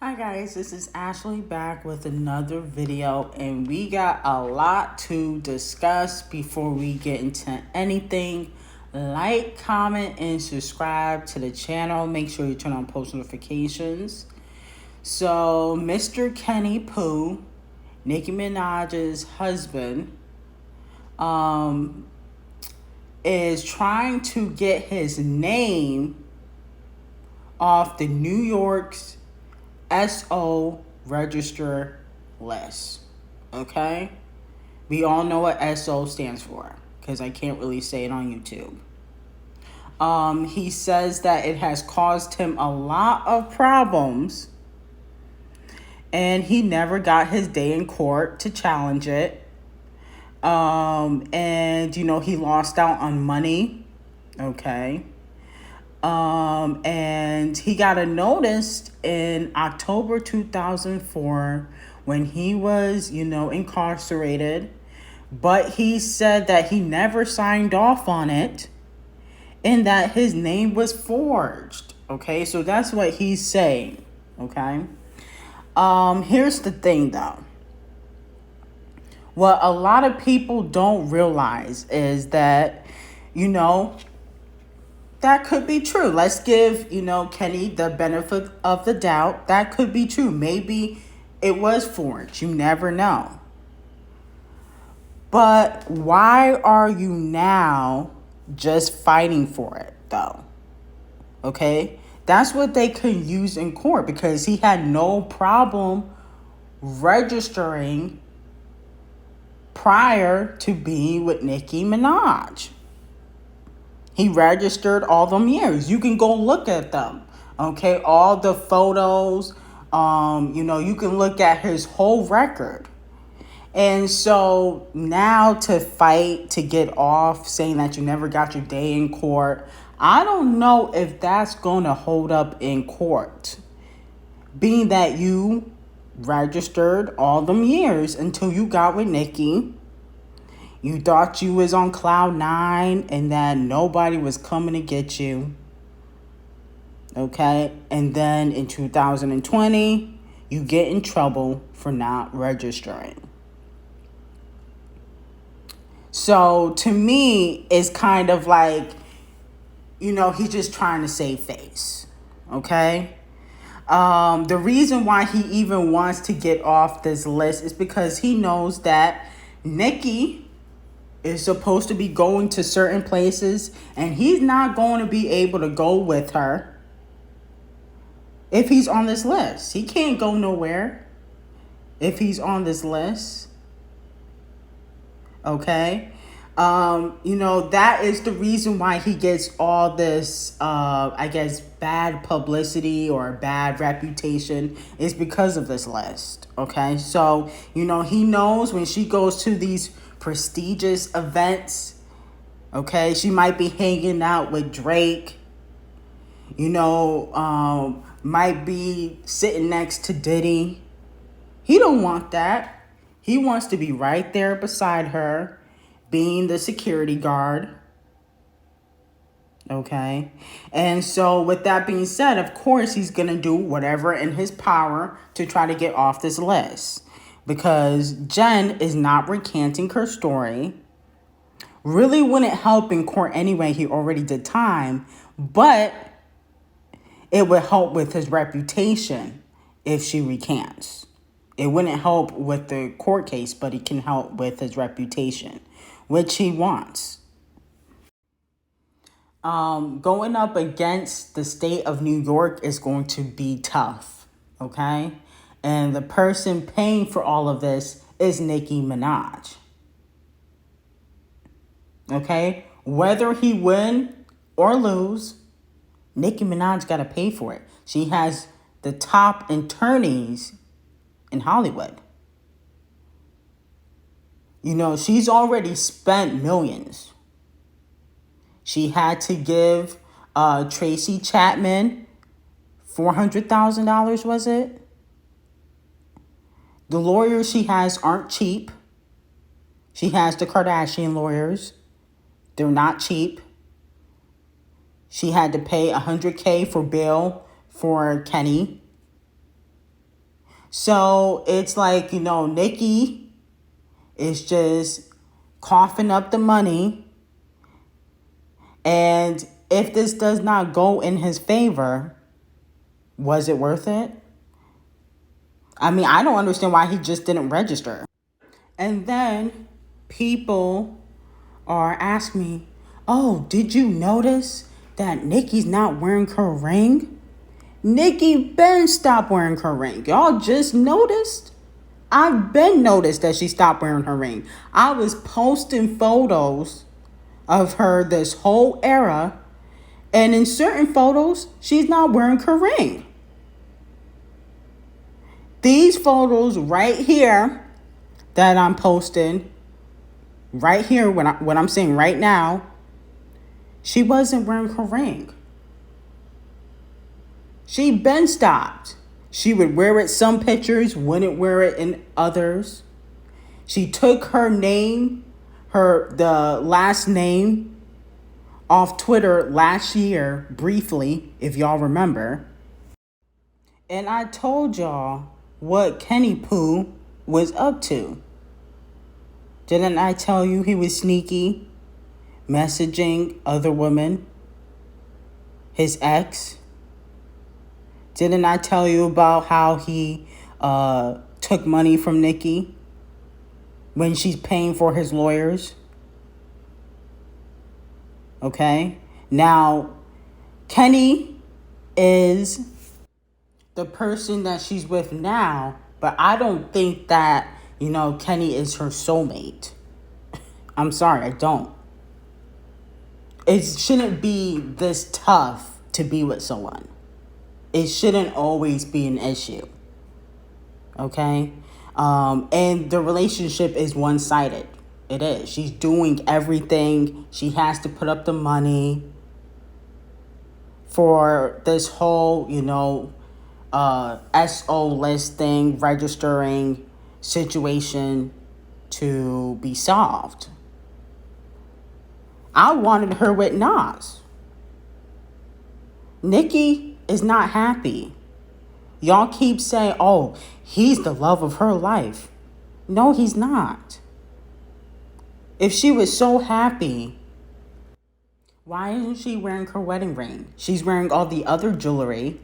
Hi guys, this is Ashley back with another video, and we got a lot to discuss before we get into anything. Like, comment, and subscribe to the channel. Make sure you turn on post notifications. So, Mr. Kenny Pooh, Nicki Minaj's husband, um, is trying to get his name off the New York's SO register list. Okay? We all know what SO stands for because I can't really say it on YouTube. He says that it has caused him a lot of problems and he never got his day in court to challenge it. And he lost out on money. Okay. And he got a notice in October 2004 when he was, incarcerated. But he said that he never signed off on it and that his name was forged. Okay, so that's what he's saying. Okay. Here's the thing though. What a lot of people don't realize is that, that could be true. Let's give, Kenny the benefit of the doubt. That could be true. Maybe it was forged. You never know. But why are you now just fighting for it, though? Okay? That's what they could use in court because he had no problem registering prior to being with Nicki Minaj. He registered all them years. You can go look at them. Okay, all the photos. You can look at his whole record. And so now to fight to get off saying that you never got your day in court, I don't know if that's going to hold up in court. Being that you registered all them years until you got with Nicki. You thought you was on cloud nine and that nobody was coming to get you. Okay? And then in 2020, you get in trouble for not registering. So to me, it's kind of like, he's just trying to save face. Okay? The reason why he even wants to get off this list is because he knows that Nicki is supposed to be going to certain places and he's not going to be able to go with her if he's on this list. He can't go nowhere if he's on this list. Okay? That is the reason why he gets all this, bad publicity or bad reputation is because of this list. Okay? So, he knows when she goes to these prestigious events, okay, she might be hanging out with Drake, might be sitting next to Diddy. He don't want that. He wants to be right there beside her, being the security guard. Okay. And so with that being said, of course, he's going to do whatever in his power to try to get off this list. Because Jen is not recanting her story. Really wouldn't help in court anyway. He already did time. But it would help with his reputation if she recants. It wouldn't help with the court case, but it can help with his reputation, which he wants. Going up against the state of New York is going to be tough. Okay? And the person paying for all of this is Nicki Minaj. Okay? Whether he win or lose, Nicki Minaj got to pay for it. She has the top attorneys in Hollywood. She's already spent millions. She had to give Tracy Chapman $400,000, was it? The lawyers she has aren't cheap. She has the Kardashian lawyers. They're not cheap. She had to pay $100K for bail for Kenny. So it's like, Nicki is just coughing up the money. And if this does not go in his favor, was it worth it? I mean, I don't understand why he just didn't register. And then people are asking me, oh, did you notice that Nicki's not wearing her ring? Nicki been stopped wearing her ring. Y'all just noticed? I've been noticed that she stopped wearing her ring. I was posting photos of her this whole era, and in certain photos, she's not wearing her ring. These photos right here that I'm posting, right here, what I'm saying right now, she wasn't wearing her ring. She been stopped. She would wear it some pictures, wouldn't wear it in others. She took her name, the last name, off Twitter last year, briefly, if y'all remember. And I told y'all what Kenny Pooh was up to. Didn't I tell you he was sneaky, messaging other women, his ex? Didn't I tell you about how he took money from Nicki when she's paying for his lawyers? Okay? Now, Kenny is the person that she's with now, but I don't think that, Kenny is her soulmate. I'm sorry, I don't. It shouldn't be this tough to be with someone. It shouldn't always be an issue. Okay? And the relationship is one-sided. It is. She's doing everything. She has to put up the money for this whole, SO list thing, registering situation to be solved. I wanted her with Nas. Nicki is not happy. Y'all keep saying, oh, he's the love of her life. No, he's not. If she was so happy, why isn't she wearing her wedding ring? She's wearing all the other jewelry,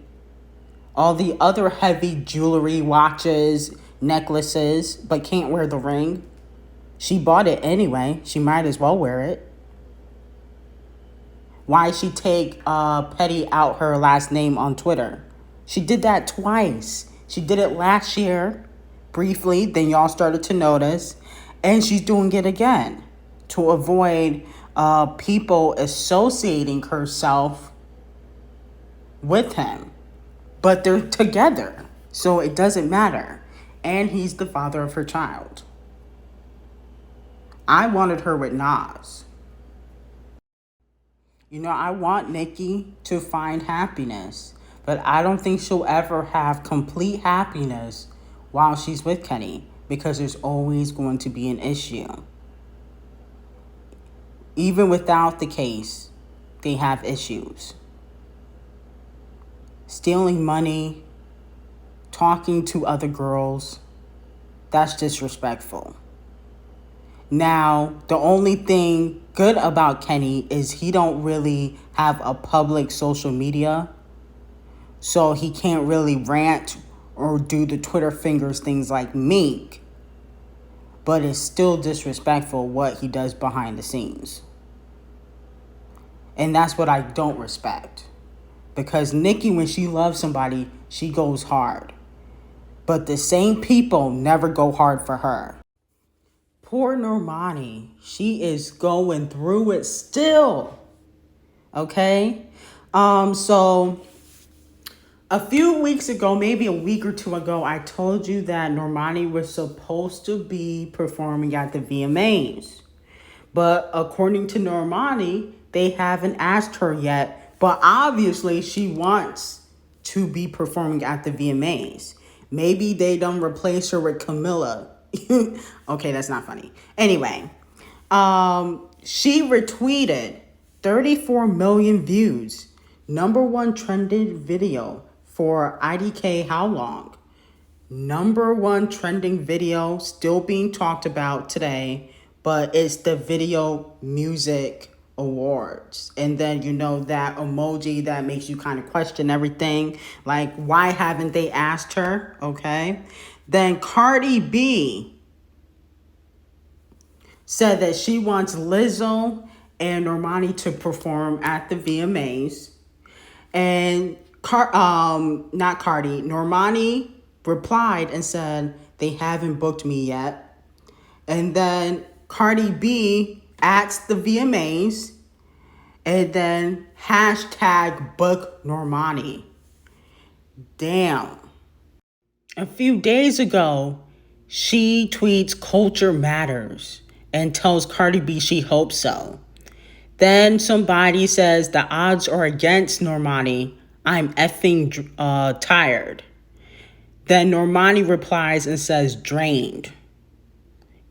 all the other heavy jewelry, watches, necklaces, but can't wear the ring. She bought it anyway. She might as well wear it. Why she take Petty out her last name on Twitter? She did that twice. She did it last year, briefly, then y'all started to notice, and she's doing it again to avoid people associating herself with him. But they're together, so it doesn't matter. And he's the father of her child. I wanted her with Nas. I want Nicki to find happiness, but I don't think she'll ever have complete happiness while she's with Kenny, because there's always going to be an issue. Even without the case, they have issues. Stealing money, talking to other girls, that's disrespectful. Now, the only thing good about Kenny is he don't really have a public social media, so he can't really rant or do the Twitter fingers things like Meek. But it's still disrespectful what he does behind the scenes. And that's what I don't respect. Because Nicki, when she loves somebody, she goes hard. But the same people never go hard for her. Poor Normani, she is going through it still. Okay? So a few weeks ago, maybe a week or two ago, I told you that Normani was supposed to be performing at the VMAs. But according to Normani, they haven't asked her yet. But obviously, she wants to be performing at the VMAs. Maybe they don't replace her with Camilla. Okay, that's not funny. Anyway, she retweeted 34 million views. #1 trended video for IDK How Long. number one trending video still being talked about today, but it's the Video Music Awards. And then, you know, that emoji that makes you kind of question everything. Like, why haven't they asked her? Okay. Then Cardi B said that she wants Lizzo and Normani to perform at the VMAs. And not Cardi, Normani replied and said, they haven't booked me yet. And then Cardi B asked the VMAs and then hashtag book Normani. Damn. A few days ago, she tweets culture matters and tells Cardi B she hopes so. Then somebody says the odds are against Normani. I'm effing tired. Then Normani replies and says drained.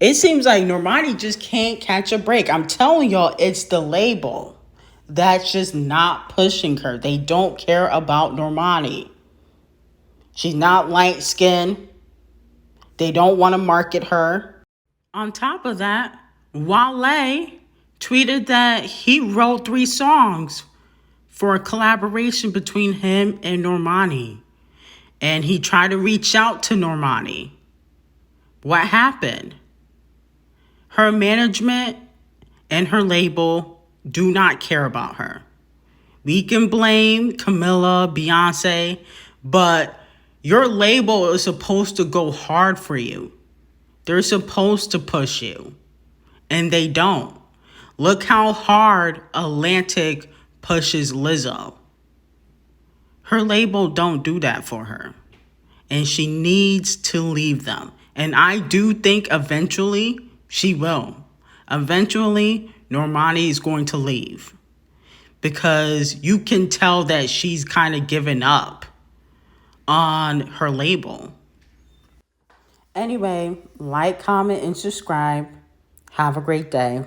It seems like Normani just can't catch a break. I'm telling y'all, it's the label that's just not pushing her. They don't care about Normani. She's not light skinned. They don't want to market her. On top of that, Wale tweeted that he wrote 3 songs for a collaboration between him and Normani. And he tried to reach out to Normani. What happened? Her management and her label do not care about her. We can blame Camilla, Beyonce, but your label is supposed to go hard for you. They're supposed to push you. And they don't. Look how hard Atlantic pushes Lizzo. Her label don't do that for her. And she needs to leave them. And I do think eventually she will. Eventually, Normani is going to leave. Because you can tell that she's kind of given up on her label. Anyway, like, comment, and subscribe. Have a great day.